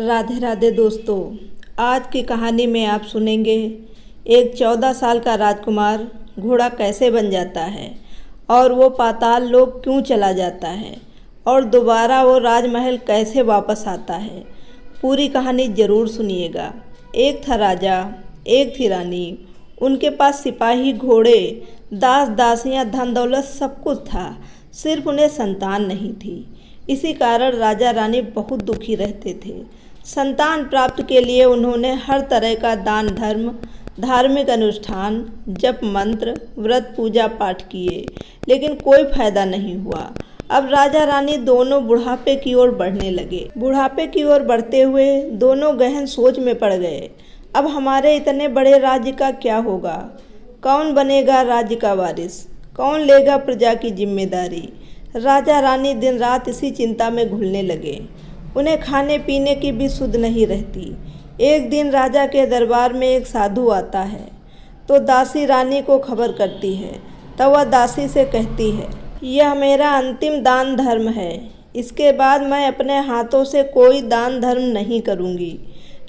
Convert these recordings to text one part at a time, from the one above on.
राधे राधे दोस्तों। आज की कहानी में आप सुनेंगे एक 14 साल का राजकुमार घोड़ा कैसे बन जाता है और वो पाताल लोक क्यों चला जाता है और दोबारा वो राजमहल कैसे वापस आता है। पूरी कहानी ज़रूर सुनिएगा। एक था राजा, एक थी रानी। उनके पास सिपाही, घोड़े, दास दासियाँ, धन दौलत सब कुछ था, सिर्फ उन्हें संतान नहीं थी। इसी कारण राजा रानी बहुत दुखी रहते थे। संतान प्राप्त के लिए उन्होंने हर तरह का दान धर्म, धार्मिक अनुष्ठान, जप मंत्र, व्रत, पूजा पाठ किए, लेकिन कोई फायदा नहीं हुआ। अब राजा रानी दोनों बुढ़ापे की ओर बढ़ने लगे। बुढ़ापे की ओर बढ़ते हुए दोनों गहन सोच में पड़ गए। अब हमारे इतने बड़े राज्य का क्या होगा? कौन बनेगा राज्य का वारिस? कौन लेगा प्रजा की जिम्मेदारी? राजा रानी दिन रात इसी चिंता में घुलने लगे। उन्हें खाने पीने की भी सुध नहीं रहती। एक दिन राजा के दरबार में एक साधु आता है तो दासी रानी को खबर करती है। तब वह दासी से कहती है, यह मेरा अंतिम दान धर्म है। इसके बाद मैं अपने हाथों से कोई दान धर्म नहीं करूँगी।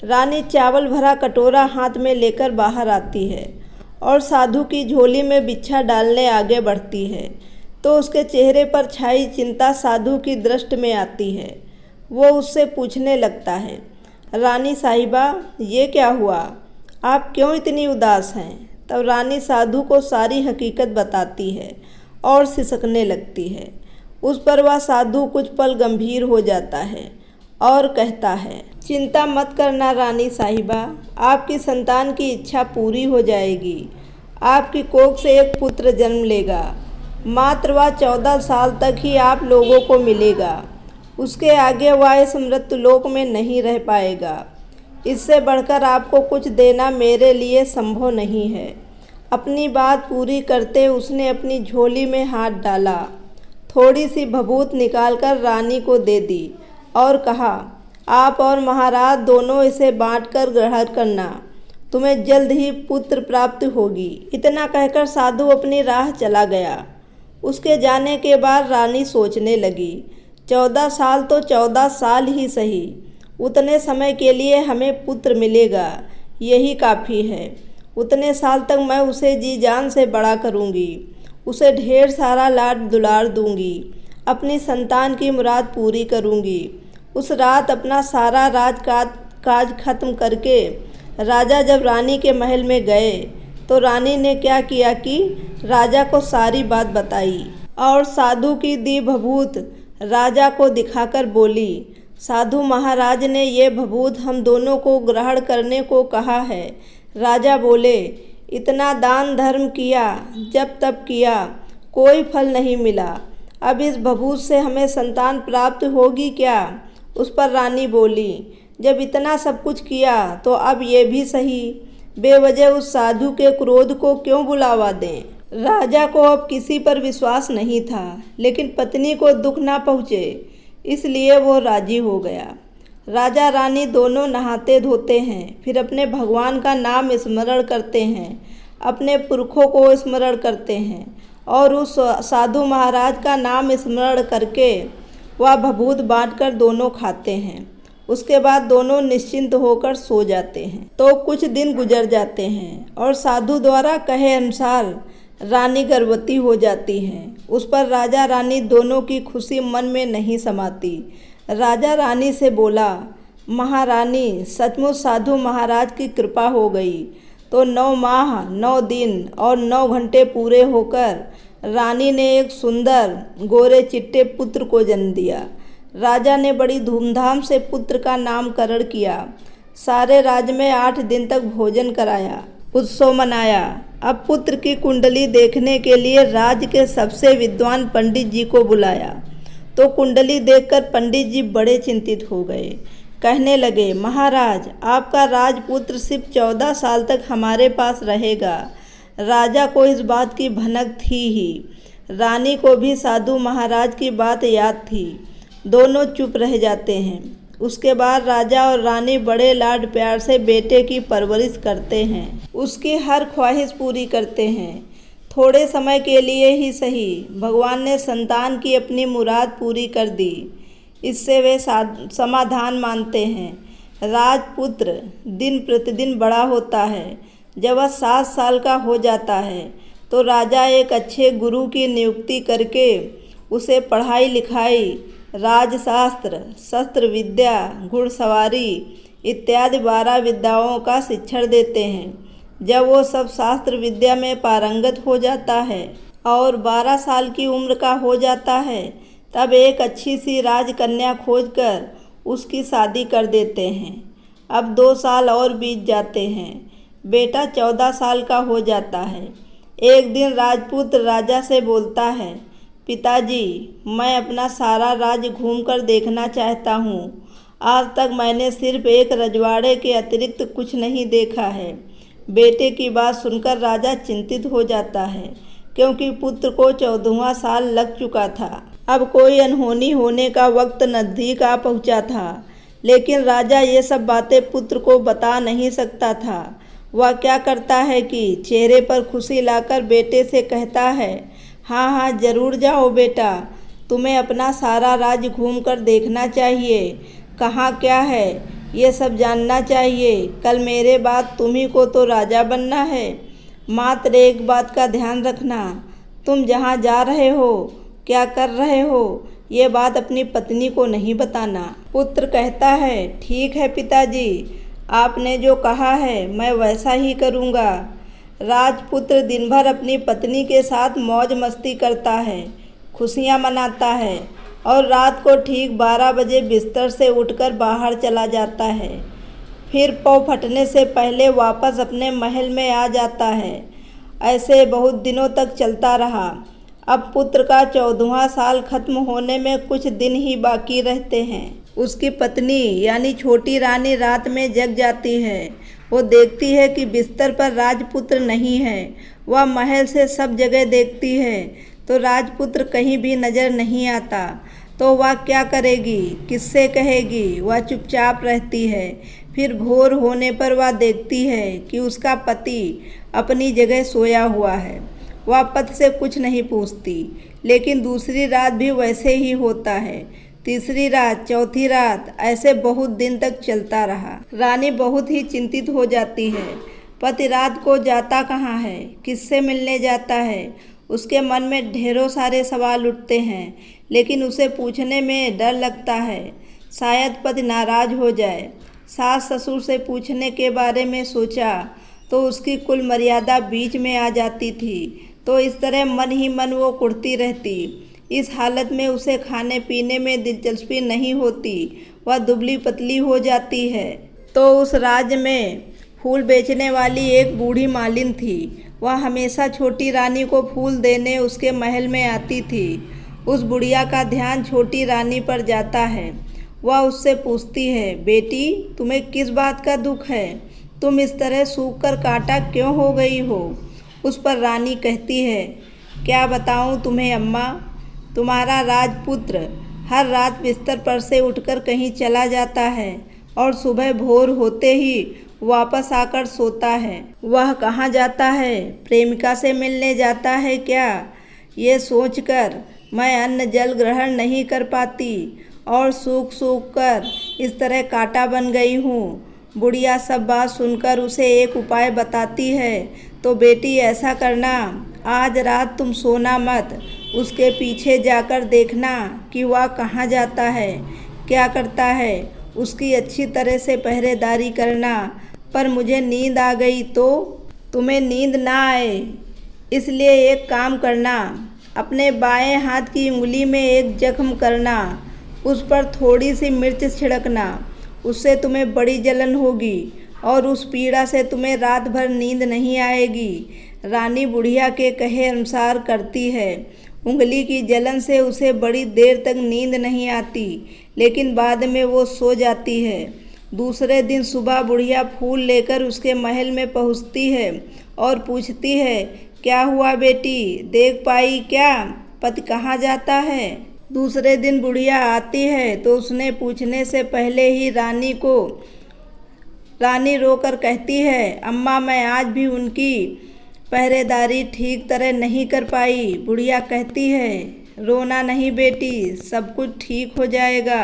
रानी चावल भरा कटोरा हाथ में लेकर बाहर आती है और साधु की झोली में बिच्छा डालने आगे बढ़ती है तो उसके चेहरे पर छाई चिंता साधु की दृष्टि में आती है। वो उससे पूछने लगता है, रानी साहिबा, ये क्या हुआ? आप क्यों इतनी उदास हैं? तब रानी साधु को सारी हकीकत बताती है और सिसकने लगती है। उस पर वह साधु कुछ पल गंभीर हो जाता है और कहता है, चिंता मत करना रानी साहिबा, आपकी संतान की इच्छा पूरी हो जाएगी। आपकी कोख से एक पुत्र जन्म लेगा। मात्र वह 14 साल तक ही आप लोगों को मिलेगा। उसके आगे वह इस मृत्युलोक में नहीं रह पाएगा। इससे बढ़कर आपको कुछ देना मेरे लिए संभव नहीं है। अपनी बात पूरी करते उसने अपनी झोली में हाथ डाला, थोड़ी सी भभूत निकालकर रानी को दे दी और कहा, आप और महाराज दोनों इसे बांटकर ग्रहण करना। तुम्हें जल्द ही पुत्र प्राप्त होगी। इतना कहकर साधु अपनी राह चला गया। उसके जाने के बाद रानी सोचने लगी, 14 साल तो 14 साल ही सही, उतने समय के लिए हमें पुत्र मिलेगा, यही काफ़ी है। उतने साल तक मैं उसे जी जान से बड़ा करूँगी, उसे ढेर सारा लाड दुलार दूँगी, अपनी संतान की मुराद पूरी करूँगी। उस रात अपना सारा काज खत्म करके राजा जब रानी के महल में गए तो रानी ने क्या किया कि राजा को सारी बात बताई और साधु की दी भभूत राजा को दिखाकर बोली, साधु महाराज ने ये भभूत हम दोनों को ग्रहण करने को कहा है। राजा बोले, इतना दान धर्म किया, जब तब किया, कोई फल नहीं मिला। अब इस भभूत से हमें संतान प्राप्त होगी क्या? उस पर रानी बोली, जब इतना सब कुछ किया तो अब ये भी सही, बेवजह उस साधु के क्रोध को क्यों बुलावा दें। राजा को अब किसी पर विश्वास नहीं था, लेकिन पत्नी को दुख ना पहुँचे, इसलिए वो राजी हो गया। राजा रानी दोनों नहाते धोते हैं, फिर अपने भगवान का नाम स्मरण करते हैं, अपने पुरखों को स्मरण करते हैं और उस साधु महाराज का नाम स्मरण करके वह भभूत बांटकर दोनों खाते हैं। उसके बाद दोनों निश्चिंत होकर सो जाते हैं। तो कुछ दिन गुजर जाते हैं और साधु द्वारा कहे अनुसार रानी गर्भवती हो जाती हैं। उस पर राजा रानी दोनों की खुशी मन में नहीं समाती। राजा रानी से बोला, महारानी, सचमुच साधु महाराज की कृपा हो गई। तो 9 माह 9 दिन और 9 घंटे पूरे होकर रानी ने एक सुंदर गोरे चिट्टे पुत्र को जन्म दिया। राजा ने बड़ी धूमधाम से पुत्र का नामकरण किया। सारे राज्य में 8 दिन तक भोजन कराया, उत्सव मनाया। अब पुत्र की कुंडली देखने के लिए राज्य के सबसे विद्वान पंडित जी को बुलाया तो कुंडली देखकर पंडित जी बड़े चिंतित हो गए। कहने लगे, महाराज, आपका राजपुत्र सिर्फ 14 साल तक हमारे पास रहेगा। राजा को इस बात की भनक थी ही। रानी को भी साधु महाराज की बात याद थी। दोनों चुप रह जाते हैं। उसके बाद राजा और रानी बड़े लाड प्यार से बेटे की परवरिश करते हैं, उसकी हर ख्वाहिश पूरी करते हैं। थोड़े समय के लिए ही सही, भगवान ने संतान की अपनी मुराद पूरी कर दी। इससे वे समाधान मानते हैं। राजपुत्र दिन प्रतिदिन बड़ा होता है। जब वह 7 साल का हो जाता है तो राजा एक अच्छे गुरु की नियुक्ति करके उसे पढ़ाई लिखाई, राजशास्त्र, शस्त्र विद्या, घुड़सवारी इत्यादि 12 विद्याओं का शिक्षण देते हैं। जब वो सब शास्त्र विद्या में पारंगत हो जाता है और 12 साल की उम्र का हो जाता है तब एक अच्छी सी राजकन्या खोजकर उसकी शादी कर देते हैं। अब 2 साल और बीत जाते हैं। बेटा 14 साल का हो जाता है। एक दिन राजपुत्र राजा से बोलता है, पिताजी, मैं अपना सारा राज्य घूमकर देखना चाहता हूँ। आज तक मैंने सिर्फ एक रजवाड़े के अतिरिक्त कुछ नहीं देखा है। बेटे की बात सुनकर राजा चिंतित हो जाता है, क्योंकि पुत्र को 14वां साल लग चुका था। अब कोई अनहोनी होने का वक्त नज़दीक आ पहुंचा था, लेकिन राजा ये सब बातें पुत्र को बता नहीं सकता था। वह क्या करता है कि चेहरे पर खुशी लाकर बेटे से कहता है, हाँ हाँ ज़रूर जाओ बेटा, तुम्हें अपना सारा राज्य घूमकर देखना चाहिए। कहाँ क्या है ये सब जानना चाहिए। कल मेरे बाद तुम्ही को तो राजा बनना है। मात्र एक बात का ध्यान रखना, तुम जहाँ जा रहे हो, क्या कर रहे हो, ये बात अपनी पत्नी को नहीं बताना। पुत्र कहता है, ठीक है पिताजी, आपने जो कहा है मैं वैसा ही करूँगा। राजपुत्र दिन भर अपनी पत्नी के साथ मौज मस्ती करता है, खुशियाँ मनाता है और रात को ठीक 12 बजे बिस्तर से उठकर बाहर चला जाता है। फिर पौ फटने से पहले वापस अपने महल में आ जाता है। ऐसे बहुत दिनों तक चलता रहा। अब पुत्र का 14वां साल खत्म होने में कुछ दिन ही बाकी रहते हैं। उसकी पत्नी यानी छोटी रानी रात में जग जाती है। वो देखती है कि बिस्तर पर राजपुत्र नहीं है। वह महल से सब जगह देखती है तो राजपुत्र कहीं भी नज़र नहीं आता। तो वह क्या करेगी, किससे कहेगी? वह चुपचाप रहती है। फिर भोर होने पर वह देखती है कि उसका पति अपनी जगह सोया हुआ है। वह पति से कुछ नहीं पूछती, लेकिन दूसरी रात भी वैसे ही होता है। तीसरी रात, चौथी रात, ऐसे बहुत दिन तक चलता रहा। रानी बहुत ही चिंतित हो जाती है। पति रात को जाता कहाँ है, किससे मिलने जाता है? उसके मन में ढेरों सारे सवाल उठते हैं, लेकिन उसे पूछने में डर लगता है, शायद पति नाराज हो जाए। सास ससुर से पूछने के बारे में सोचा तो उसकी कुल मर्यादा बीच में आ जाती थी। तो इस तरह मन ही मन वो कुढ़ती रहती। इस हालत में उसे खाने पीने में दिलचस्पी नहीं होती। वह दुबली पतली हो जाती है। तो उस राज्य में फूल बेचने वाली एक बूढ़ी मालिन थी। वह हमेशा छोटी रानी को फूल देने उसके महल में आती थी। उस बुढ़िया का ध्यान छोटी रानी पर जाता है। वह उससे पूछती है, बेटी, तुम्हें किस बात का दुख है? तुम इस तरह सूख कर कांटा क्यों हो गई हो? उस पर रानी कहती है, क्या बताऊं तुम्हें अम्मा, तुम्हारा राजपुत्र हर रात बिस्तर पर से उठकर कहीं चला जाता है और सुबह भोर होते ही वापस आकर सोता है। वह कहाँ जाता है? प्रेमिका से मिलने जाता है क्या? ये सोचकर मैं अन्न जल ग्रहण नहीं कर पाती और सूख सूख कर इस तरह कांटा बन गई हूँ। बुढ़िया सब बात सुनकर उसे एक उपाय बताती है, तो बेटी ऐसा करना, आज रात तुम सोना मत, उसके पीछे जाकर देखना कि वह कहाँ जाता है, क्या करता है। उसकी अच्छी तरह से पहरेदारी करना। पर मुझे नींद आ गई तो? तुम्हें नींद ना आए इसलिए एक काम करना, अपने बाएं हाथ की उंगली में एक जख्म करना, उस पर थोड़ी सी मिर्च छिड़कना। उससे तुम्हें बड़ी जलन होगी और उस पीड़ा से तुम्हें रात भर नींद नहीं आएगी। रानी बुढ़िया के कहे अनुसार करती है। उंगली की जलन से उसे बड़ी देर तक नींद नहीं आती, लेकिन बाद में वो सो जाती है। दूसरे दिन सुबह बुढ़िया फूल लेकर उसके महल में पहुंचती है और पूछती है, क्या हुआ बेटी, देख पाई क्या, पति कहाँ जाता है? दूसरे दिन बुढ़िया आती है तो उसने पूछने से पहले ही रानी रोकर कहती है, अम्मा, मैं आज भी उनकी पहरेदारी ठीक तरह नहीं कर पाई। बुढ़िया कहती है, रोना नहीं बेटी, सब कुछ ठीक हो जाएगा।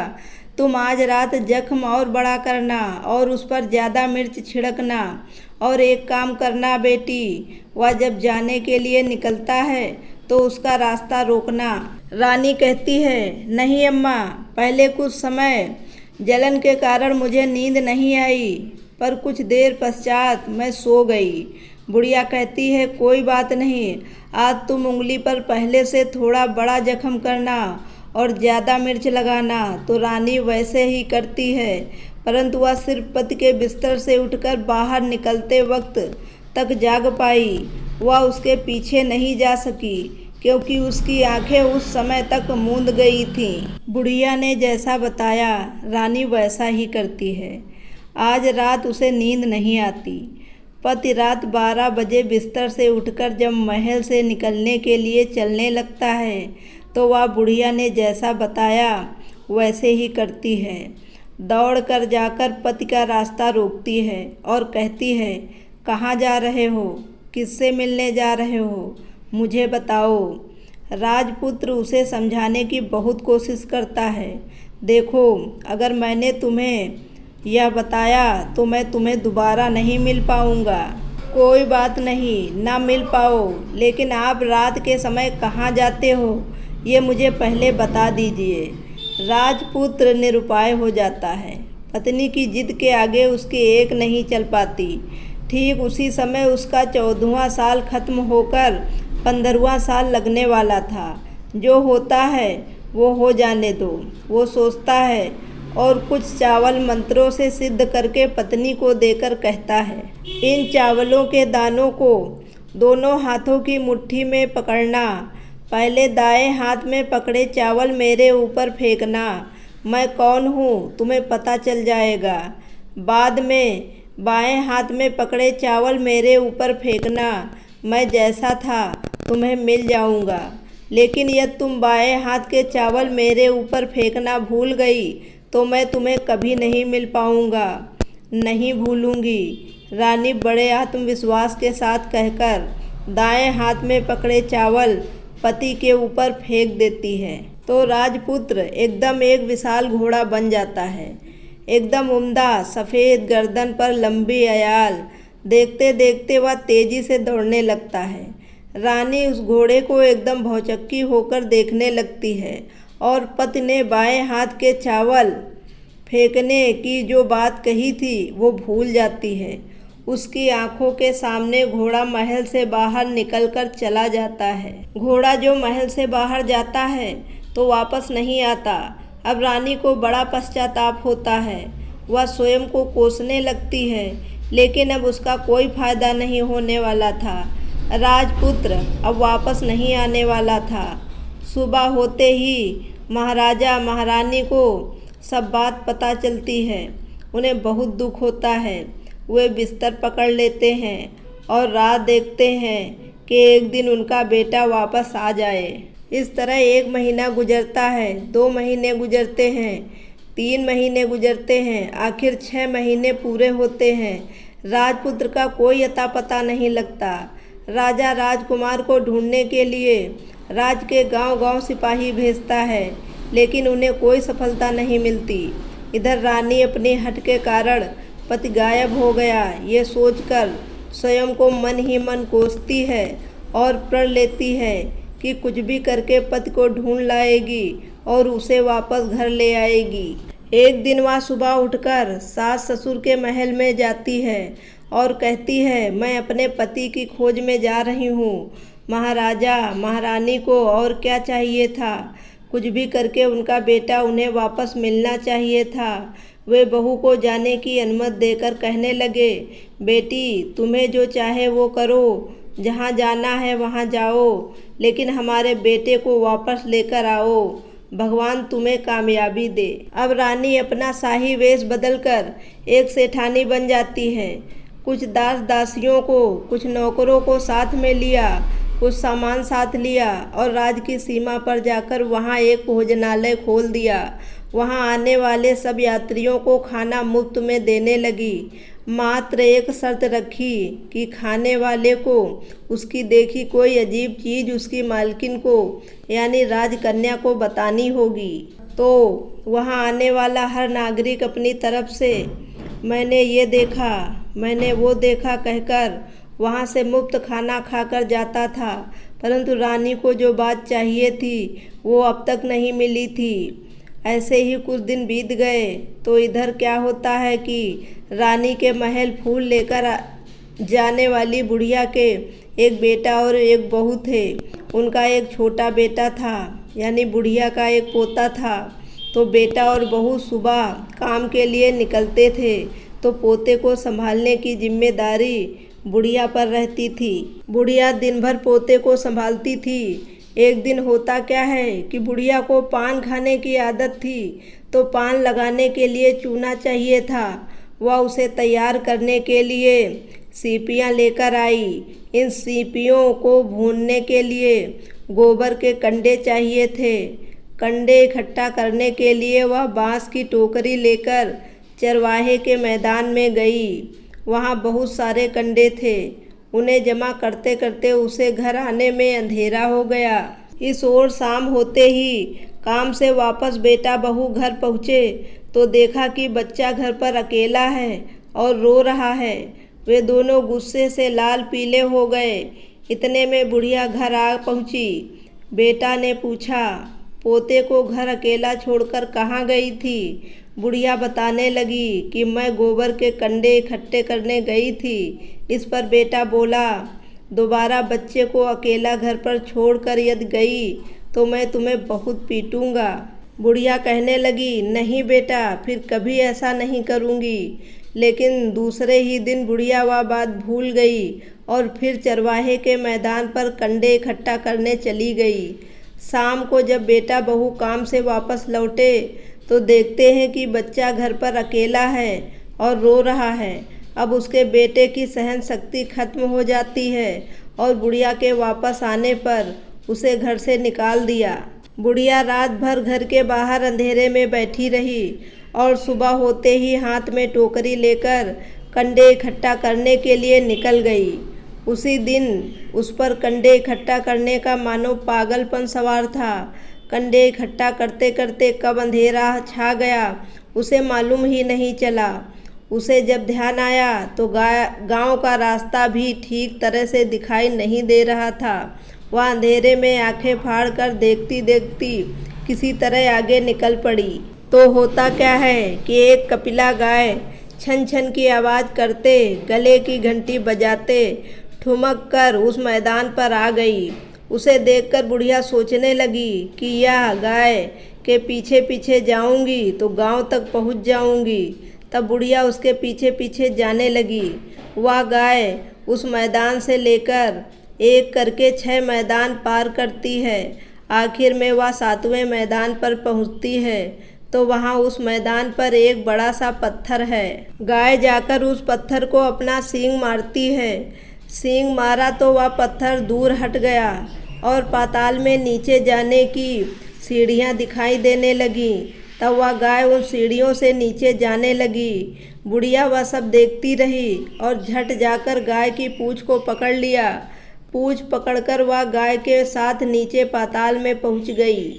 तुम आज रात जख्म और बड़ा करना और उस पर ज़्यादा मिर्च छिड़कना। और एक काम करना बेटी, वह जब जाने के लिए निकलता है तो उसका रास्ता रोकना। रानी कहती है, नहीं अम्मा, पहले कुछ समय जलन के कारण मुझे नींद नहीं आई, पर कुछ देर पश्चात मैं सो गई। बुढ़िया कहती है, कोई बात नहीं, आज तुम उंगली पर पहले से थोड़ा बड़ा जख्म करना और ज़्यादा मिर्च लगाना। तो रानी वैसे ही करती है, परंतु वह सिर्फ पति के बिस्तर से उठकर बाहर निकलते वक्त तक जाग पाई। वह उसके पीछे नहीं जा सकी, क्योंकि उसकी आंखें उस समय तक मूंद गई थीं। बुढ़िया ने जैसा बताया रानी वैसा ही करती है। आज रात उसे नींद नहीं आती। पति रात 12 बजे बिस्तर से उठकर जब महल से निकलने के लिए चलने लगता है तो वह बुढ़िया ने जैसा बताया वैसे ही करती है। दौड़ कर जाकर पति का रास्ता रोकती है और कहती है, कहाँ जा रहे हो? किससे मिलने जा रहे हो? मुझे बताओ। राजपुत्र उसे समझाने की बहुत कोशिश करता है। देखो, अगर मैंने तुम्हें यह बताया तो मैं तुम्हें दोबारा नहीं मिल पाऊंगा। कोई बात नहीं, ना मिल पाओ, लेकिन आप रात के समय कहाँ जाते हो ये मुझे पहले बता दीजिए। राजपुत्र निरुपाय हो जाता है। पत्नी की जिद के आगे उसकी एक नहीं चल पाती। ठीक उसी समय उसका 14वां साल खत्म होकर 15वां साल लगने वाला था। जो होता है वो हो जाने दो, वो सोचता है और कुछ चावल मंत्रों से सिद्ध करके पत्नी को देकर कहता है, इन चावलों के दानों को दोनों हाथों की मुट्ठी में पकड़ना। पहले दाएं हाथ में पकड़े चावल मेरे ऊपर फेंकना। मैं कौन हूँ तुम्हें पता चल जाएगा। बाद में बाएं हाथ में पकड़े चावल मेरे ऊपर फेंकना। मैं जैसा था तुम्हें मिल जाऊँगा। लेकिन यदि तुम बाएं हाथ के चावल मेरे ऊपर फेंकना भूल गई तो मैं तुम्हें कभी नहीं मिल पाऊँगा। नहीं भूलूँगी। रानी बड़े आत्मविश्वास के साथ कहकर दाएं हाथ में पकड़े चावल पति के ऊपर फेंक देती है तो राजपुत्र एकदम एक विशाल घोड़ा बन जाता है। एकदम उम्दा सफ़ेद गर्दन पर लंबी अयाल। देखते देखते वह तेजी से दौड़ने लगता है। रानी उस घोड़े को एकदम भौचक्की होकर देखने लगती है और पति ने बाएं हाथ के चावल फेंकने की जो बात कही थी वो भूल जाती है। उसकी आंखों के सामने घोड़ा महल से बाहर निकलकर चला जाता है। घोड़ा जो महल से बाहर जाता है तो वापस नहीं आता। अब रानी को बड़ा पश्चाताप होता है। वह स्वयं को कोसने लगती है, लेकिन अब उसका कोई फायदा नहीं होने वाला था। राजपुत्र अब वापस नहीं आने वाला था। सुबह होते ही महाराजा महारानी को सब बात पता चलती है। उन्हें बहुत दुख होता है। वे बिस्तर पकड़ लेते हैं और राह देखते हैं कि एक दिन उनका बेटा वापस आ जाए। इस तरह 1 महीना गुजरता है, 2 महीने गुजरते हैं, 3 महीने गुजरते हैं, आखिर 6 महीने पूरे होते हैं। राजपुत्र का कोई अता पता नहीं लगता। राजा राजकुमार को ढूंढने के लिए राज के गांव-गांव सिपाही भेजता है, लेकिन उन्हें कोई सफलता नहीं मिलती। इधर रानी अपने हठ के कारण पति गायब हो गया ये सोचकर स्वयं को मन ही मन कोसती है और प्रण लेती है कि कुछ भी करके पति को ढूंढ लाएगी और उसे वापस घर ले आएगी। एक दिन वह सुबह उठकर सास ससुर के महल में जाती है और कहती है, मैं अपने पति की खोज में जा रही हूँ। महाराजा महारानी को और क्या चाहिए था? कुछ भी करके उनका बेटा उन्हें वापस मिलना चाहिए था। वे बहू को जाने की अनुमति देकर कहने लगे, बेटी तुम्हें जो चाहे वो करो, जहाँ जाना है वहाँ जाओ, लेकिन हमारे बेटे को वापस लेकर आओ। भगवान तुम्हें कामयाबी दे। अब रानी अपना शाही वेश बदलकर एक सेठानी बन जाती है। कुछ दास दासियों को, कुछ नौकरों को साथ में लिया, कुछ सामान साथ लिया और राज की सीमा पर जाकर वहाँ एक भोजनालय खोल दिया। वहाँ आने वाले सब यात्रियों को खाना मुफ्त में देने लगी। मात्र एक शर्त रखी कि खाने वाले को उसकी देखी कोई अजीब चीज़ उसकी मालकिन को यानी राजकन्या को बतानी होगी। तो वहाँ आने वाला हर नागरिक अपनी तरफ से मैंने ये देखा, मैंने वो देखा कहकर वहाँ से मुफ्त खाना खाकर जाता था, परंतु रानी को जो बात चाहिए थी वो अब तक नहीं मिली थी। ऐसे ही कुछ दिन बीत गए तो इधर क्या होता है कि रानी के महल फूल लेकर जाने वाली बुढ़िया के एक बेटा और एक बहू थे। उनका एक छोटा बेटा था, यानी बुढ़िया का एक पोता था। तो बेटा और बहू सुबह काम के लिए निकलते थे तो पोते को संभालने की जिम्मेदारी बुढ़िया पर रहती थी। बुढ़िया दिन भर पोते को संभालती थी। एक दिन होता क्या है कि बुढ़िया को पान खाने की आदत थी, तो पान लगाने के लिए चूना चाहिए था। वह उसे तैयार करने के लिए सीपियाँ लेकर आई। इन सीपियों को भूनने के लिए गोबर के कंडे चाहिए थे। कंडे इकट्ठा करने के लिए वह बांस की टोकरी लेकर चरवाहे के मैदान में गई। वहाँ बहुत सारे कंडे थे। उन्हें जमा करते करते उसे घर आने में अंधेरा हो गया। इस ओर शाम होते ही काम से वापस बेटा बहू घर पहुँचे तो देखा कि बच्चा घर पर अकेला है और रो रहा है। वे दोनों गुस्से से लाल पीले हो गए। इतने में बुढ़िया घर आ पहुँची। बेटा ने पूछा, पोते को घर अकेला छोड़कर कहाँ गई थी? बुढ़िया बताने लगी कि मैं गोबर के कंडे इकट्ठे करने गई थी। इस पर बेटा बोला, दोबारा बच्चे को अकेला घर पर छोड़कर यदि गई तो मैं तुम्हें बहुत पीटूंगा। बुढ़िया कहने लगी, नहीं बेटा, फिर कभी ऐसा नहीं करूंगी। लेकिन दूसरे ही दिन बुढ़िया वह बात भूल गई और फिर चरवाहे के मैदान पर कंडे इकट्ठा करने चली गई। शाम को जब बेटा बहू काम से वापस लौटे तो देखते हैं कि बच्चा घर पर अकेला है और रो रहा है। अब उसके बेटे की सहन शक्ति खत्म हो जाती है और बुढ़िया के वापस आने पर उसे घर से निकाल दिया। बुढ़िया रात भर घर के बाहर अंधेरे में बैठी रही और सुबह होते ही हाथ में टोकरी लेकर कंडे इकट्ठा करने के लिए निकल गई। उसी दिन उस पर कंडे इकट्ठा करने का मानो पागलपन सवार था। कंडे इकट्ठा करते करते कब अंधेरा छा गया उसे मालूम ही नहीं चला। उसे जब ध्यान आया तो गांव का रास्ता भी ठीक तरह से दिखाई नहीं दे रहा था। वह अंधेरे में आंखें फाड़ कर देखती देखती किसी तरह आगे निकल पड़ी। तो होता क्या है कि एक कपिला गाय छन छन की आवाज़ करते, गले की घंटी बजाते ठुमक कर उस मैदान पर आ गई। उसे देखकर बुढ़िया सोचने लगी कि यह गाय के पीछे पीछे जाऊंगी तो गांव तक पहुंच जाऊंगी। तब बुढ़िया उसके पीछे पीछे जाने लगी। वह गाय उस मैदान से लेकर एक करके 6 मैदान पार करती है। आखिर में वह 7वें मैदान पर पहुंचती है तो वहाँ उस मैदान पर एक बड़ा सा पत्थर है। गाय जाकर उस पत्थर को अपना सींग मारती है। सींग मारा तो वह पत्थर दूर हट गया और पाताल में नीचे जाने की सीढ़ियाँ दिखाई देने लगीं। तब वह गाय उन सीढ़ियों से नीचे जाने लगी। बुढ़िया वह सब देखती रही और झट जाकर गाय की पूँछ को पकड़ लिया। पूँछ पकड़कर वह गाय के साथ नीचे पाताल में पहुँच गई।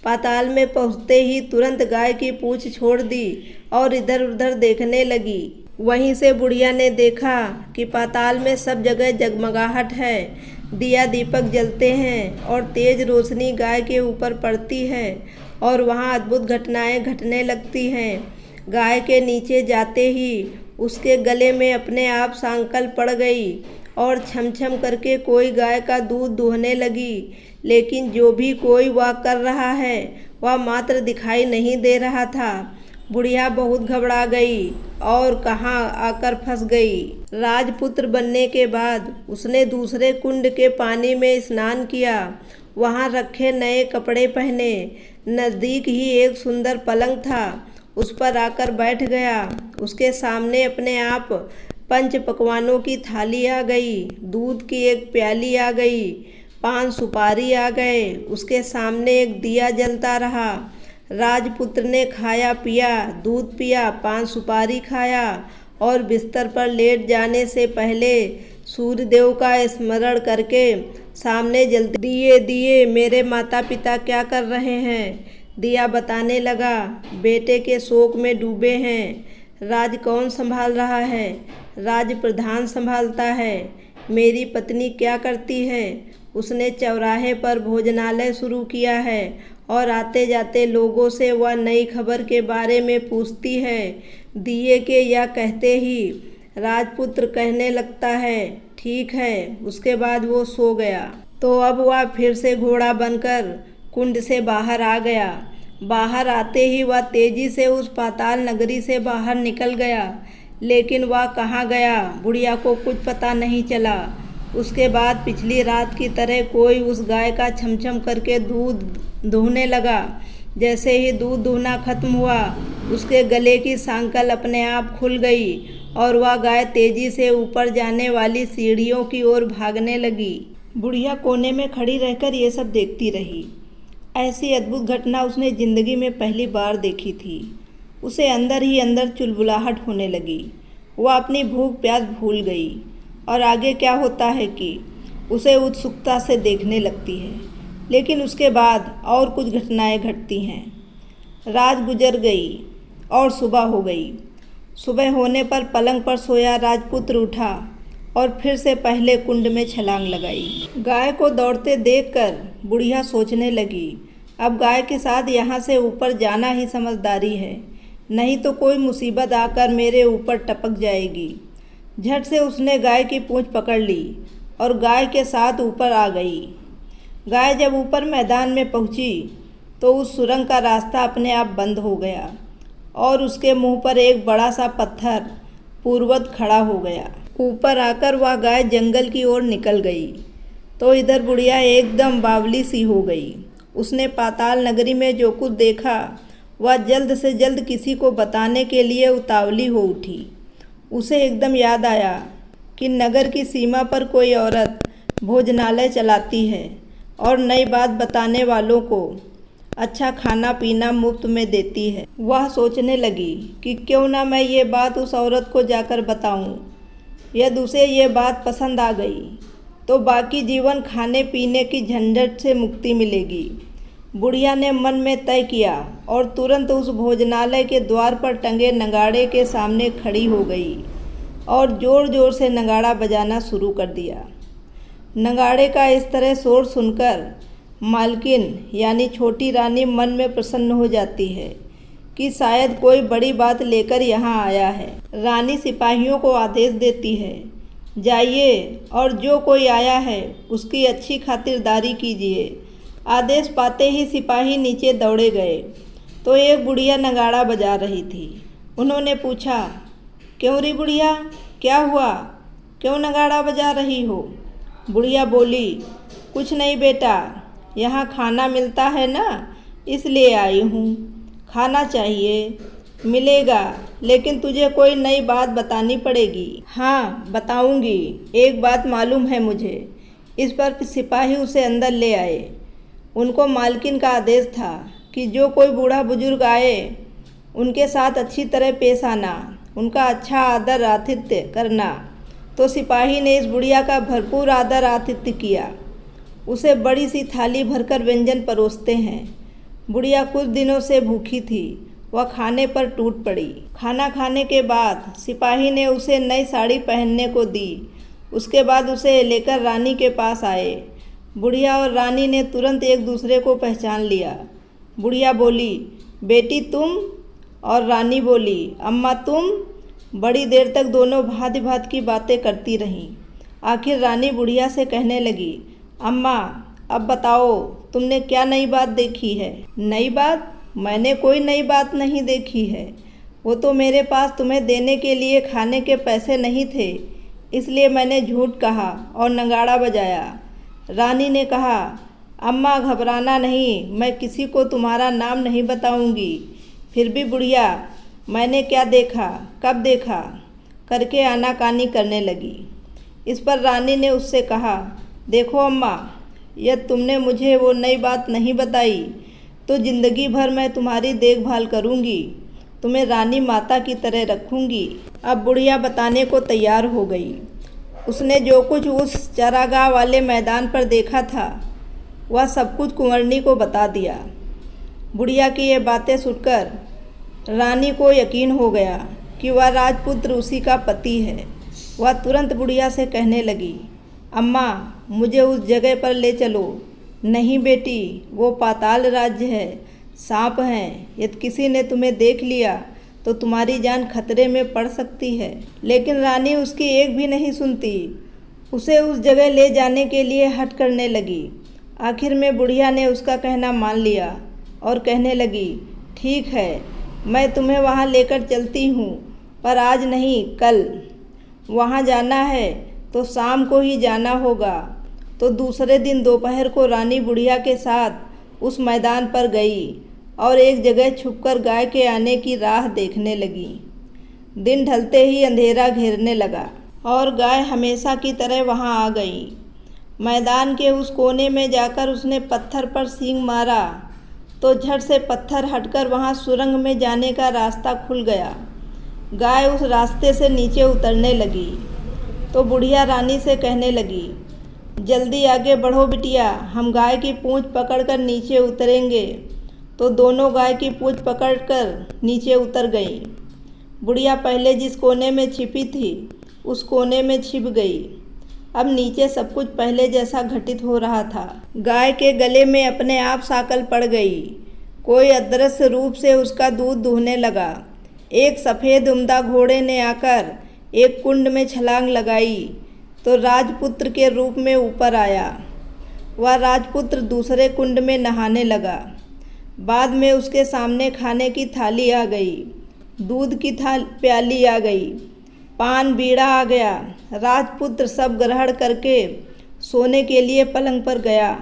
पाताल में पहुँचते ही तुरंत गाय की पूँछ छोड़ दी और इधर उधर देखने लगी। वहीं से बुढ़िया ने देखा कि पाताल में सब जगह जगमगाहट है, दिया दीपक जलते हैं और तेज रोशनी गाय के ऊपर पड़ती है और वहाँ अद्भुत घटनाएं घटने लगती हैं। गाय के नीचे जाते ही उसके गले में अपने आप सांकल पड़ गई और छम छम करके कोई गाय का दूध दूहने लगी। लेकिन जो भी कोई वह कर रहा है वह मात्र दिखाई नहीं दे रहा था। बुढ़िया बहुत घबरा गई और कहाँ आकर फंस गई। राजपुत्र बनने के बाद उसने दूसरे कुंड के पानी में स्नान किया। वहाँ रखे नए कपड़े पहने। नज़दीक ही एक सुंदर पलंग था, उस पर आकर बैठ गया। उसके सामने अपने आप 5 पकवानों की थाली आ गई, दूध की एक प्याली आ गई, पान सुपारी आ गए। उसके सामने एक दिया जलता रहा। राजपुत्र ने खाया पिया, दूध पिया, पान सुपारी खाया और बिस्तर पर लेट जाने से पहले सूर्यदेव का स्मरण करके सामने जलते दिए दिए मेरे माता पिता क्या कर रहे हैं? दिया बताने लगा, बेटे के शोक में डूबे हैं। राज कौन संभाल रहा है? राज प्रधान संभालता है। मेरी पत्नी क्या करती है? उसने चौराहे पर भोजनालय शुरू किया है और आते जाते लोगों से वह नई खबर के बारे में पूछती है। दिए के या कहते ही राजपुत्र कहने लगता है, ठीक है। उसके बाद वो सो गया। तो अब वह फिर से घोड़ा बनकर कुंड से बाहर आ गया। बाहर आते ही वह तेजी से उस पाताल नगरी से बाहर निकल गया, लेकिन वह कहाँ गया बुढ़िया को कुछ पता नहीं चला। उसके बाद पिछली रात की तरह कोई उस गाय का छमछम करके दूध दूहने लगा। जैसे ही दूध दूहना खत्म हुआ, उसके गले की सांकल अपने आप खुल गई और वह गाय तेजी से ऊपर जाने वाली सीढ़ियों की ओर भागने लगी। बुढ़िया कोने में खड़ी रहकर ये सब देखती रही। ऐसी अद्भुत घटना उसने जिंदगी में पहली बार देखी थी। उसे अंदर ही अंदर चुलबुलाहट होने लगी। वह अपनी भूख प्यास भूल गई और आगे क्या होता है कि उसे उत्सुकता से देखने लगती है। लेकिन उसके बाद और कुछ घटनाएं घटती हैं। रात गुजर गई और सुबह हो गई। सुबह होने पर पलंग पर सोया राजपुत्र उठा और फिर से पहले कुंड में छलांग लगाई। गाय को दौड़ते देखकर बुढ़िया सोचने लगी, अब गाय के साथ यहाँ से ऊपर जाना ही समझदारी है, नहीं तो कोई मुसीबत आकर मेरे ऊपर टपक जाएगी। झट से उसने गाय की पूंछ पकड़ ली और गाय के साथ ऊपर आ गई। गाय जब ऊपर मैदान में पहुंची तो उस सुरंग का रास्ता अपने आप बंद हो गया और उसके मुंह पर एक बड़ा सा पत्थर पूर्ववत खड़ा हो गया। ऊपर आकर वह गाय जंगल की ओर निकल गई तो इधर बुढ़िया एकदम बावली सी हो गई। उसने पाताल नगरी में जो कुछ देखा वह जल्द से जल्द किसी को बताने के लिए उतावली हो उठी। उसे एकदम याद आया कि नगर की सीमा पर कोई औरत भोजनालय चलाती है और नई बात बताने वालों को अच्छा खाना पीना मुफ्त में देती है। वह सोचने लगी कि क्यों ना मैं ये बात उस औरत को जाकर बताऊं। यदि उसे ये बात पसंद आ गई तो बाकी जीवन खाने पीने की झंझट से मुक्ति मिलेगी। बुढ़िया ने मन में तय किया और तुरंत उस भोजनालय के द्वार पर टंगे नगाड़े के सामने खड़ी हो गई और ज़ोर ज़ोर से नगाड़ा बजाना शुरू कर दिया। नगाड़े का इस तरह शोर सुनकर मालकिन यानी छोटी रानी मन में प्रसन्न हो जाती है कि शायद कोई बड़ी बात लेकर यहाँ आया है। रानी सिपाहियों को आदेश देती है, जाइए और जो कोई आया है उसकी अच्छी खातिरदारी कीजिए। आदेश पाते ही सिपाही नीचे दौड़े गए तो एक बुढ़िया नगाड़ा बजा रही थी। उन्होंने पूछा, क्यों री बुढ़िया, क्या हुआ, क्यों नगाड़ा बजा रही हो? बुढ़िया बोली, कुछ नहीं बेटा, यहाँ खाना मिलता है ना, इसलिए आई हूँ। खाना चाहिए, मिलेगा, लेकिन तुझे कोई नई बात बतानी पड़ेगी। हाँ बताऊँगी, एक बात मालूम है मुझे। इस पर सिपाही उसे अंदर ले आए। उनको मालकिन का आदेश था कि जो कोई बूढ़ा बुजुर्ग आए उनके साथ अच्छी तरह पेश आना, उनका अच्छा आदर आतिथ्य करना। तो सिपाही ने इस बुढ़िया का भरपूर आदर आतिथ्य किया। उसे बड़ी सी थाली भरकर व्यंजन परोसते हैं। बुढ़िया कुछ दिनों से भूखी थी, वह खाने पर टूट पड़ी। खाना खाने के बाद सिपाही ने उसे नई साड़ी पहनने को दी। उसके बाद उसे लेकर रानी के पास आए। बुढ़िया और रानी ने तुरंत एक दूसरे को पहचान लिया। बुढ़िया बोली, बेटी तुम? और रानी बोली, अम्मा तुम? बड़ी देर तक दोनों भांति भांति की बातें करती रहीं। आखिर रानी बुढ़िया से कहने लगी, अम्मा अब बताओ तुमने क्या नई बात देखी है? नई बात? मैंने कोई नई बात नहीं देखी है। वो तो मेरे पास तुम्हें देने के लिए खाने के पैसे नहीं थे, इसलिए मैंने झूठ कहा और नगाड़ा बजाया। रानी ने कहा, अम्मा घबराना नहीं, मैं किसी को तुम्हारा नाम नहीं बताऊंगी। फिर भी बुढ़िया मैंने क्या देखा, कब देखा करके आनाकानी करने लगी। इस पर रानी ने उससे कहा, देखो अम्मा, यदि तुमने मुझे वो नई बात नहीं बताई तो ज़िंदगी भर मैं तुम्हारी देखभाल करूंगी, तुम्हें रानी माता की तरह रखूंगी। अब बुढ़िया बताने को तैयार हो गई। उसने जो कुछ उस चरागाह वाले मैदान पर देखा था वह सब कुछ कुंवरनी को बता दिया। बुढ़िया की ये बातें सुनकर रानी को यकीन हो गया कि वह राजपुत्र उसी का पति है। वह तुरंत बुढ़िया से कहने लगी, अम्मा मुझे उस जगह पर ले चलो। नहीं बेटी, वो पाताल राज्य है, सांप हैं, यदि किसी ने तुम्हें देख लिया तो तुम्हारी जान खतरे में पड़ सकती है। लेकिन रानी उसकी एक भी नहीं सुनती, उसे उस जगह ले जाने के लिए हठ करने लगी। आखिर में बुढ़िया ने उसका कहना मान लिया और कहने लगी, ठीक है, मैं तुम्हें वहाँ लेकर चलती हूँ, पर आज नहीं कल। वहाँ जाना है तो शाम को ही जाना होगा। तो दूसरे दिन दोपहर को रानी बुढ़िया के साथ उस मैदान पर गई और एक जगह छुपकर गाय के आने की राह देखने लगी। दिन ढलते ही अंधेरा घेरने लगा और गाय हमेशा की तरह वहाँ आ गई। मैदान के उस कोने में जाकर उसने पत्थर पर सींग मारा तो झट से पत्थर हटकर वहाँ सुरंग में जाने का रास्ता खुल गया। गाय उस रास्ते से नीचे उतरने लगी तो बुढ़िया रानी से कहने लगी, जल्दी आगे बढ़ो बिटिया, हम गाय की पूंछ पकड़कर नीचे उतरेंगे। तो दोनों गाय की पूंछ पकड़कर नीचे उतर गईं। बुढ़िया पहले जिस कोने में छिपी थी उस कोने में छिप गई। अब नीचे सब कुछ पहले जैसा घटित हो रहा था। गाय के गले में अपने आप साकल पड़ गई। कोई अदृश्य रूप से उसका दूध दूहने लगा। एक सफ़ेद उम्दा घोड़े ने आकर एक कुंड में छलांग लगाई तो राजपुत्र के रूप में ऊपर आया। वह राजपुत्र दूसरे कुंड में नहाने लगा। बाद में उसके सामने खाने की थाली आ गई, दूध की प्याली आ गई, पान बीड़ा आ गया। राजपुत्र सब ग्रहण करके सोने के लिए पलंग पर गया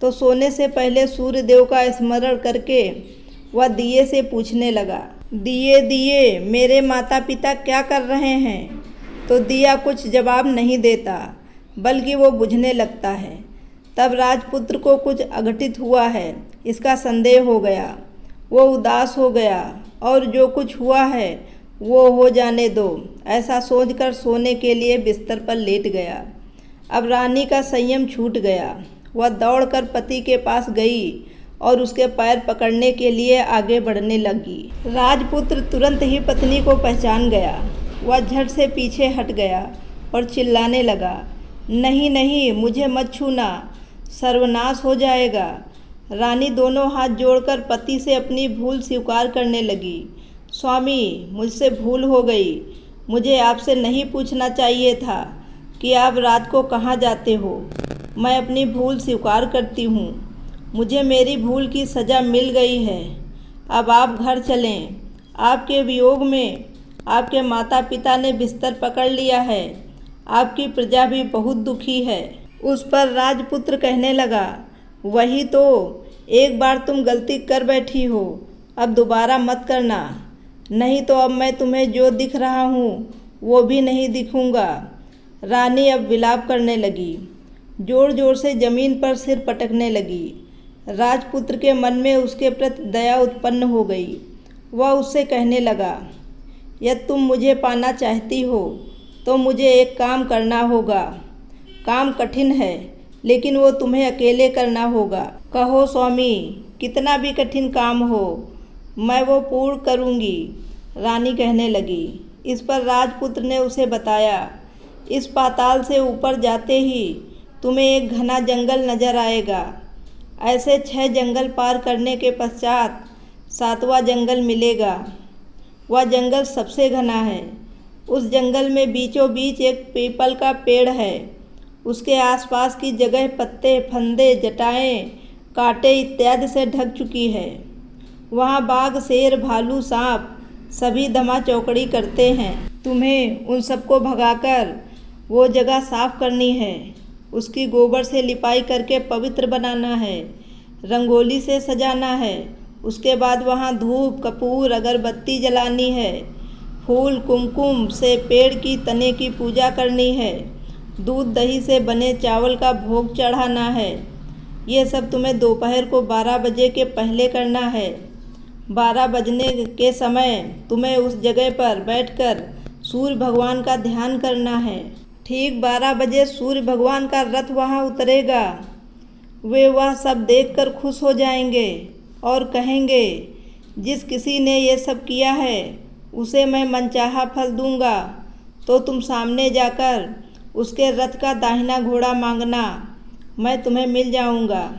तो सोने से पहले सूर्य देव का स्मरण करके वह दिए से पूछने लगा, दिए दिए मेरे माता पिता क्या कर रहे हैं? तो दिया कुछ जवाब नहीं देता, बल्कि वो बुझने लगता है। तब राजपुत्र को कुछ अघटित हुआ है इसका संदेह हो गया। वो उदास हो गया और जो कुछ हुआ है वो हो जाने दो, ऐसा सोचकर सोने के लिए बिस्तर पर लेट गया। अब रानी का संयम छूट गया। वह दौड़कर पति के पास गई और उसके पैर पकड़ने के लिए आगे बढ़ने लगी। राजपुत्र तुरंत ही पत्नी को पहचान गया। वह झट से पीछे हट गया और चिल्लाने लगा, नहीं नहीं, मुझे मत छूना, सर्वनाश हो जाएगा। रानी दोनों हाथ जोड़कर पति से अपनी भूल स्वीकार करने लगी। स्वामी, मुझसे भूल हो गई। मुझे आपसे नहीं पूछना चाहिए था कि आप रात को कहाँ जाते हो। मैं अपनी भूल स्वीकार करती हूँ। मुझे मेरी भूल की सज़ा मिल गई है। अब आप घर चलें। आपके वियोग में आपके माता पिता ने बिस्तर पकड़ लिया है। आपकी प्रजा भी बहुत दुखी है। उस पर राजपुत्र कहने लगा, वही तो, एक बार तुम गलती कर बैठी हो, अब दोबारा मत करना, नहीं तो अब मैं तुम्हें जो दिख रहा हूँ वो भी नहीं दिखूँगा। रानी अब विलाप करने लगी, जोर जोर से ज़मीन पर सिर पटकने लगी। राजपुत्र के मन में उसके प्रति दया उत्पन्न हो गई। वह उससे कहने लगा, यदि तुम मुझे पाना चाहती हो तो मुझे एक काम करना होगा। काम कठिन है, लेकिन वो तुम्हें अकेले करना होगा। कहो स्वामी, कितना भी कठिन काम हो, मैं वो पूर्ण करूँगी। रानी कहने लगी। इस पर राजपुत्र ने उसे बताया, इस पाताल से ऊपर जाते ही तुम्हें एक घना जंगल नजर आएगा। ऐसे 6 जंगल पार करने के पश्चात 7वां जंगल मिलेगा। वह जंगल सबसे घना है। उस जंगल में बीचों बीच एक पीपल का पेड़ है। उसके आसपास की जगह पत्ते, फंदे, जटाएं, कांटे इत्यादि से ढक चुकी है। वहाँ बाघ, शेर, भालू, सांप सभी धमा चौकड़ी करते हैं। तुम्हें उन सबको भगाकर वो जगह साफ करनी है। उसकी गोबर से लिपाई करके पवित्र बनाना है, रंगोली से सजाना है। उसके बाद वहाँ धूप, कपूर, अगरबत्ती जलानी है। फूल, कुमकुम से पेड़ की तने की पूजा करनी है। दूध दही से बने चावल का भोग चढ़ाना है। ये सब तुम्हें दोपहर को 12 बजे के पहले करना है। 12 बजने के समय तुम्हें उस जगह पर बैठकर सूर्य भगवान का ध्यान करना है। ठीक 12 बजे सूर्य भगवान का रथ वहाँ उतरेगा। वे वह सब देखकर खुश हो जाएंगे और कहेंगे, जिस किसी ने ये सब किया है उसे मैं मनचाहा फल दूंगा, तो तुम सामने जाकर उसके रथ का दाहिना घोड़ा मांगना, मैं तुम्हें मिल जाऊंगा।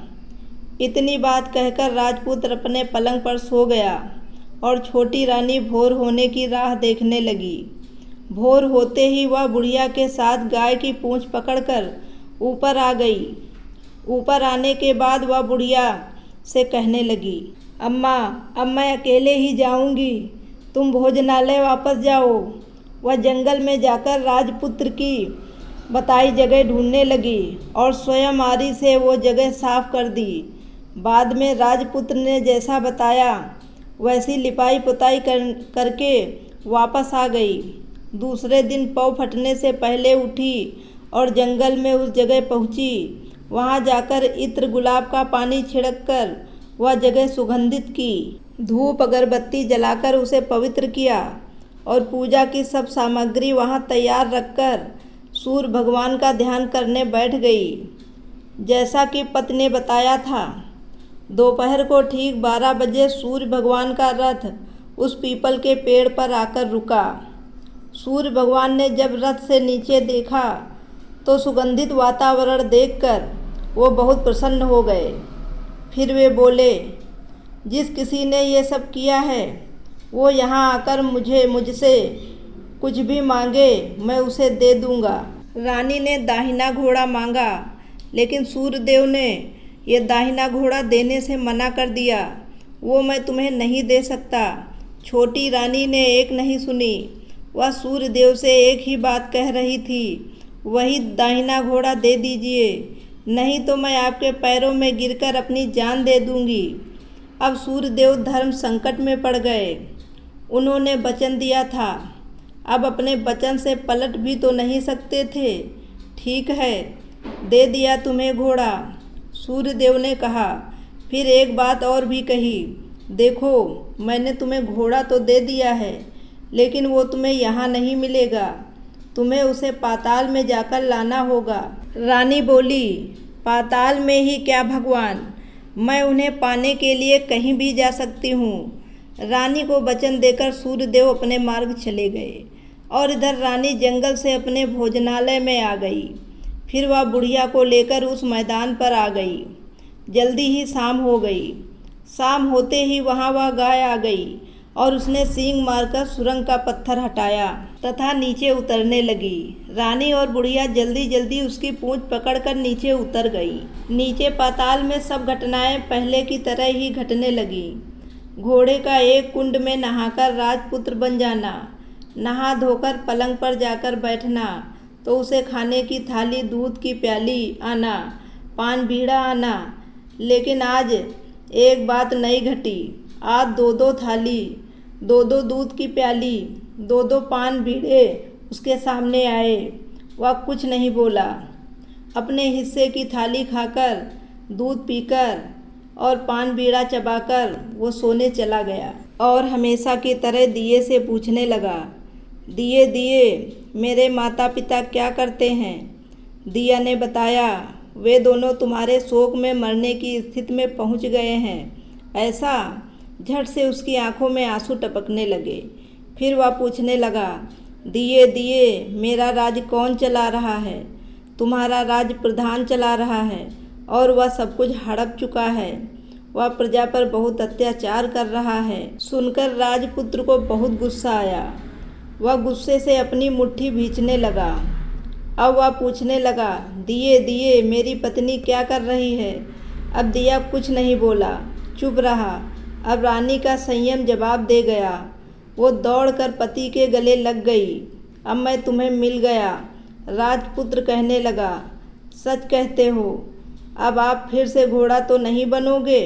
इतनी बात कहकर राजपुत्र अपने पलंग पर सो गया और छोटी रानी भोर होने की राह देखने लगी। भोर होते ही वह बुढ़िया के साथ गाय की पूंछ पकड़कर ऊपर आ गई। ऊपर आने के बाद वह बुढ़िया से कहने लगी, अम्मा, अब मैं अकेले ही जाऊंगी, तुम भोजनालय वापस जाओ। वह जंगल में जाकर राजपुत्र की बताई जगह ढूंढने लगी और स्वयं आरी से वो जगह साफ कर दी। बाद में राजपुत्र ने जैसा बताया वैसी लिपाई पुताई करके वापस आ गई। दूसरे दिन पौ फटने से पहले उठी और जंगल में उस जगह पहुंची। वहां जाकर इत्र गुलाब का पानी छिड़ककर वह जगह सुगंधित की। धूप अगरबत्ती जलाकर उसे पवित्र किया और पूजा की सब सामग्री वहां तैयार रखकर सूर्य भगवान का ध्यान करने बैठ गई। जैसा कि पति ने बताया था, दोपहर को ठीक 12 बजे सूर्य भगवान का रथ उस पीपल के पेड़ पर आकर रुका। सूर्य भगवान ने जब रथ से नीचे देखा तो सुगंधित वातावरण देखकर वो बहुत प्रसन्न हो गए। फिर वे बोले, जिस किसी ने ये सब किया है वो यहाँ आकर मुझसे कुछ भी मांगे, मैं उसे दे दूँगा। रानी ने दाहिना घोड़ा मांगा, लेकिन सूर्यदेव ने ये दाहिना घोड़ा देने से मना कर दिया। वो मैं तुम्हें नहीं दे सकता। छोटी रानी ने एक नहीं सुनी। वह सूर्यदेव से एक ही बात कह रही थी, वही दाहिना घोड़ा दे दीजिए, नहीं तो मैं आपके पैरों में गिरकर अपनी जान दे दूंगी। अब सूर्यदेव धर्म संकट में पड़ गए। उन्होंने वचन दिया था, अब अपने वचन से पलट भी तो नहीं सकते थे। ठीक है, दे दिया तुम्हें घोड़ा, सूर्यदेव ने कहा। फिर एक बात और भी कही, देखो, मैंने तुम्हें घोड़ा तो दे दिया है, लेकिन वो तुम्हें यहाँ नहीं मिलेगा, तुम्हें उसे पाताल में जाकर लाना होगा। रानी बोली, पाताल में ही क्या भगवान, मैं उन्हें पाने के लिए कहीं भी जा सकती हूँ। रानी को वचन देकर सूर्यदेव अपने मार्ग चले गए और इधर रानी जंगल से अपने भोजनालय में आ गई। फिर वह बुढ़िया को लेकर उस मैदान पर आ गई। जल्दी ही शाम हो गई। शाम होते ही वहाँ वह गाय आ गई और उसने सींग मारकर सुरंग का पत्थर हटाया तथा नीचे उतरने लगी। रानी और बुढ़िया जल्दी जल्दी उसकी पूंछ पकड़कर नीचे उतर गई। नीचे पाताल में सब घटनाएं पहले की तरह ही घटने लगी। घोड़े का एक कुंड में नहाकर राजपुत्र बन जाना, नहा धोकर पलंग पर जाकर बैठना तो उसे खाने की थाली, दूध की प्याली आना, पान बीड़ा आना। लेकिन आज एक बात नई घटी। आज 2-2 थाली, 2-2 दूध की प्याली, 2-2 पान बीड़े उसके सामने आए। वह कुछ नहीं बोला। अपने हिस्से की थाली खाकर, दूध पीकर और पान बीड़ा चबाकर वो सोने चला गया और हमेशा की तरह दिए से पूछने लगा, दिए दिए, मेरे माता पिता क्या करते हैं? दिया ने बताया, वे दोनों तुम्हारे शोक में मरने की स्थिति में पहुंच गए हैं। ऐसा? झट से उसकी आंखों में आंसू टपकने लगे। फिर वह पूछने लगा, दिए दिए, मेरा राज कौन चला रहा है? तुम्हारा राज प्रधान चला रहा है और वह सब कुछ हड़प चुका है। वह प्रजा पर बहुत अत्याचार कर रहा है। सुनकर राजपुत्र को बहुत गुस्सा आया। वह गुस्से से अपनी मुट्ठी भींचने लगा। अब वह पूछने लगा, दिए दिए, मेरी पत्नी क्या कर रही है? अब दिया कुछ नहीं बोला, चुप रहा। अब रानी का संयम जवाब दे गया। वो दौड़कर पति के गले लग गई। अब मैं तुम्हें मिल गया। राजपुत्र कहने लगा, सच कहते हो? अब आप फिर से घोड़ा तो नहीं बनोगे?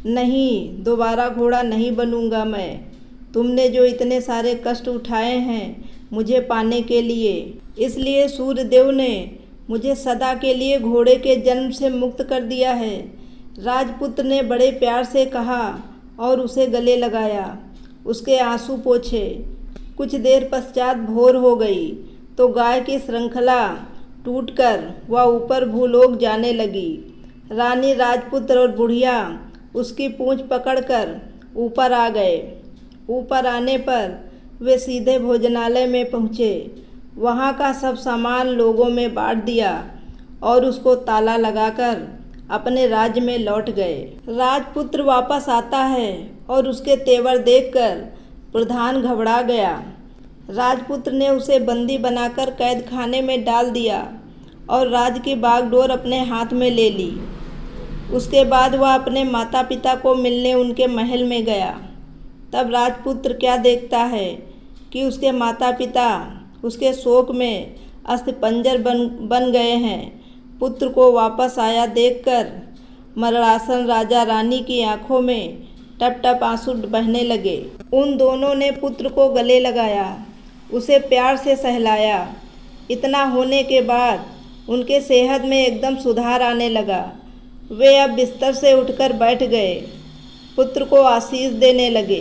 नहीं, दोबारा घोड़ा नहीं बनूंगा मैं। तुमने जो इतने सारे कष्ट उठाए हैं मुझे पाने के लिए, इसलिए सूर्यदेव ने मुझे सदा के लिए घोड़े के जन्म से मुक्त कर दिया है। राजपुत्र ने बड़े प्यार से कहा और उसे गले लगाया, उसके आंसू पोंछे। कुछ देर पश्चात भोर हो गई तो गाय की श्रृंखला टूटकर वह ऊपर भूलोक जाने लगी। रानी, राजपुत्र और बुढ़िया उसकी पूंछ पकड़कर ऊपर आ गए। ऊपर आने पर वे सीधे भोजनालय में पहुँचे। वहाँ का सब सामान लोगों में बांट दिया और उसको ताला लगाकर अपने राज्य में लौट गए। राजपुत्र वापस आता है और उसके तेवर देखकर प्रधान घबरा गया। राजपुत्र ने उसे बंदी बनाकर कैद खाने में डाल दिया और राज्य की बागडोर अपने हाथ में ले ली। उसके बाद वह अपने माता पिता को मिलने उनके महल में गया। तब राजपुत्र क्या देखता है कि उसके माता पिता उसके शोक में अस्थिपंजर बन गए हैं। पुत्र को वापस आया देखकर मरणासन राजा रानी की आंखों में टप टप आंसू बहने लगे। उन दोनों ने पुत्र को गले लगाया, उसे प्यार से सहलाया। इतना होने के बाद उनके सेहत में एकदम सुधार आने लगा। वे अब बिस्तर से उठकर बैठ गए, पुत्र को आशीष देने लगे।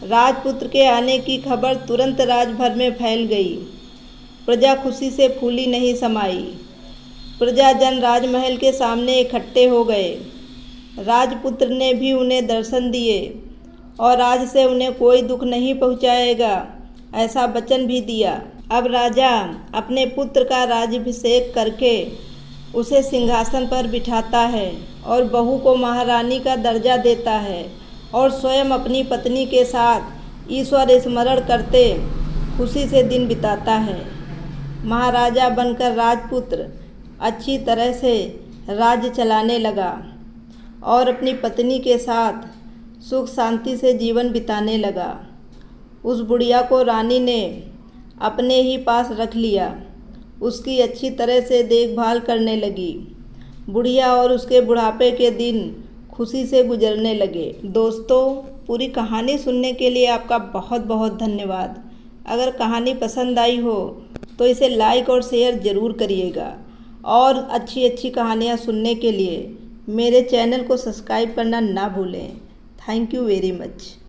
राजपुत्र के आने की खबर तुरंत राजभर में फैल गई। प्रजा खुशी से फूली नहीं समाई। प्रजाजन राजमहल के सामने इकट्ठे हो गए। राजपुत्र ने भी उन्हें दर्शन दिए और आज से उन्हें कोई दुख नहीं पहुंचाएगा, ऐसा वचन भी दिया। अब राजा अपने पुत्र का राज्याभिषेक करके उसे सिंहासन पर बिठाता है और बहू को महारानी का दर्जा देता है और स्वयं अपनी पत्नी के साथ ईश्वर स्मरण करते खुशी से दिन बिताता है। महाराजा बनकर राजपुत्र अच्छी तरह से राज्य चलाने लगा और अपनी पत्नी के साथ सुख शांति से जीवन बिताने लगा। उस बुढ़िया को रानी ने अपने ही पास रख लिया, उसकी अच्छी तरह से देखभाल करने लगी। बुढ़िया और उसके बुढ़ापे के दिन खुशी से गुजरने लगे। दोस्तों, पूरी कहानी सुनने के लिए आपका बहुत बहुत धन्यवाद। अगर कहानी पसंद आई हो तो इसे लाइक और शेयर ज़रूर करिएगा और अच्छी अच्छी कहानियाँ सुनने के लिए मेरे चैनल को सब्सक्राइब करना ना भूलें। Thank you very much.